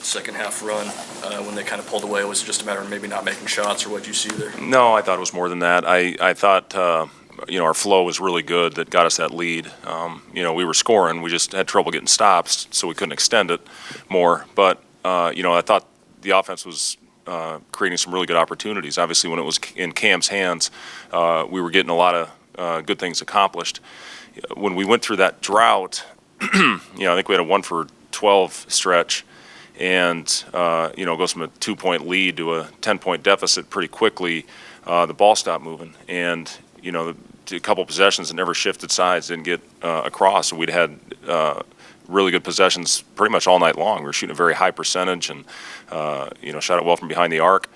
second half run when they kind of pulled away? Was it just a matter of maybe not making shots, or what did you see there? No, I thought it was more than that. I thought our flow was really good that got us that lead. We were scoring. We just had trouble getting stops, so we couldn't extend it more. But, I thought the offense was creating some really good opportunities. Obviously, when it was in Cam's hands, we were getting a lot of good things accomplished. When we went through that drought, I think we had a 1 for 12 stretch, and goes from a 2-point lead to a 10-point deficit pretty quickly. The ball stopped moving, and a couple possessions that never shifted sides, didn't get across. So we'd had really good possessions pretty much all night long. We were shooting a very high percentage, and shot it well from behind the arc,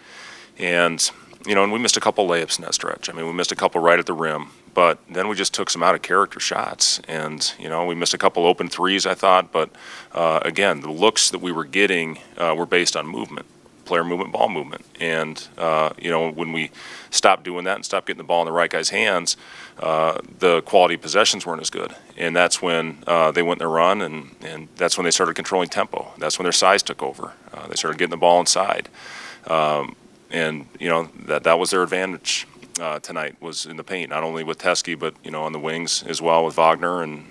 and we missed a couple layups in that stretch. I mean, we missed a couple right at the rim. But then we just took some out of character shots, and we missed a couple open threes, I thought. But again, the looks that we were getting were based on movement, player movement, ball movement. And when we stopped doing that and stopped getting the ball in the right guy's hands, the quality of possessions weren't as good. And that's when they went in their run, and that's when they started controlling tempo. That's when their size took over. They started getting the ball inside, and that was their advantage. Tonight was in the paint, not only with Teskey, but on the wings as well with Wagner and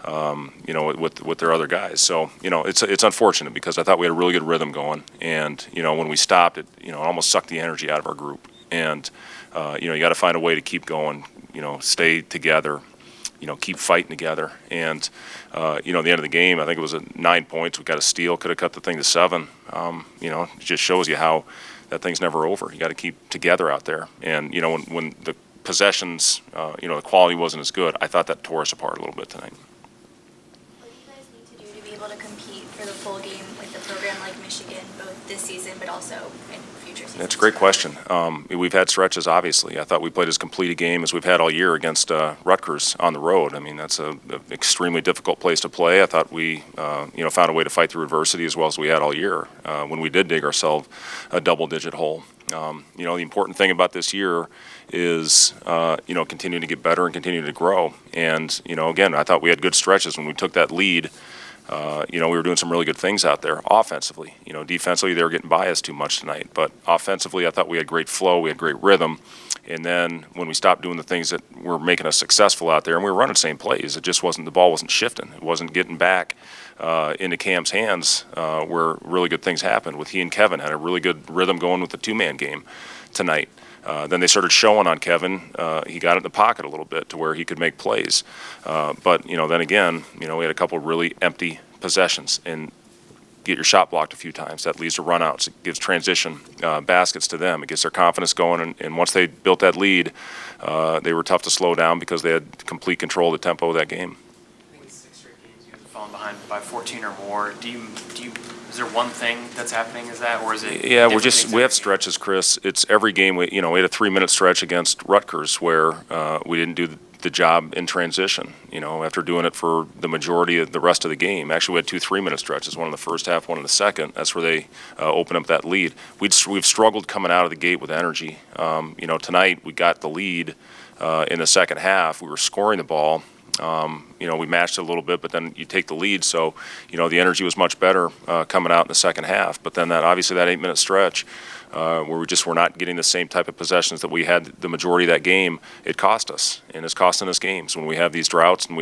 with their other guys. So it's unfortunate because I thought we had a really good rhythm going, and when we stopped, it almost sucked the energy out of our group. And you got to find a way to keep going, stay together, keep fighting together. And at the end of the game, I think it was 9 points. We got a steal, could have cut the thing to 7. It just shows you how that thing's never over. You got to keep together out there. And when the possessions, the quality wasn't as good, I thought that tore us apart a little bit tonight. What do you guys need to do to be able to compete for the full game with a program like Michigan, both this season but also in future seasons? That's a great question. We've had stretches, obviously. I thought we played as complete a game as we've had all year against Rutgers on the road. I mean, that's an extremely difficult place to play. I thought we, found a way to fight through adversity as well as we had all year when we did dig ourselves a double-digit hole. The important thing about this year is, continuing to get better and continuing to grow. And, again, I thought we had good stretches when we took that lead. We were doing some really good things out there offensively. Defensively, they were getting by us too much tonight. But offensively, I thought we had great flow, we had great rhythm. And then when we stopped doing the things that were making us successful out there, and we were running the same plays, it just wasn't, the ball wasn't shifting. It wasn't getting back into Cam's hands where really good things happened. With he and Kevin had a really good rhythm going with the two-man game tonight. Then they started showing on Kevin. He got in the pocket a little bit to where he could make plays. But, then again, we had a couple really empty possessions and get your shot blocked a few times. That leads to runouts. It gives transition baskets to them. It gets their confidence going. And once they built that lead, they were tough to slow down because they had complete control of the tempo of that game. I think it's 6 straight games you guys have fallen behind by 14 or more. Is there one thing that's happening? Is that, or is it? Yeah, we have stretches, Chris. It's every game. We had a 3-minute stretch against Rutgers where we didn't do the job in transition. After doing it for the majority of the rest of the game. Actually, we had 2 3-minute stretches. One in the first half, one in the second. That's where they opened up that lead. We've struggled coming out of the gate with energy. Tonight we got the lead in the second half. We were scoring the ball. We matched it a little bit, but then you take the lead. So, the energy was much better coming out in the second half. But then that 8-minute stretch where we just were not getting the same type of possessions that we had the majority of that game, it cost us. And it's costing us games when we have these droughts and we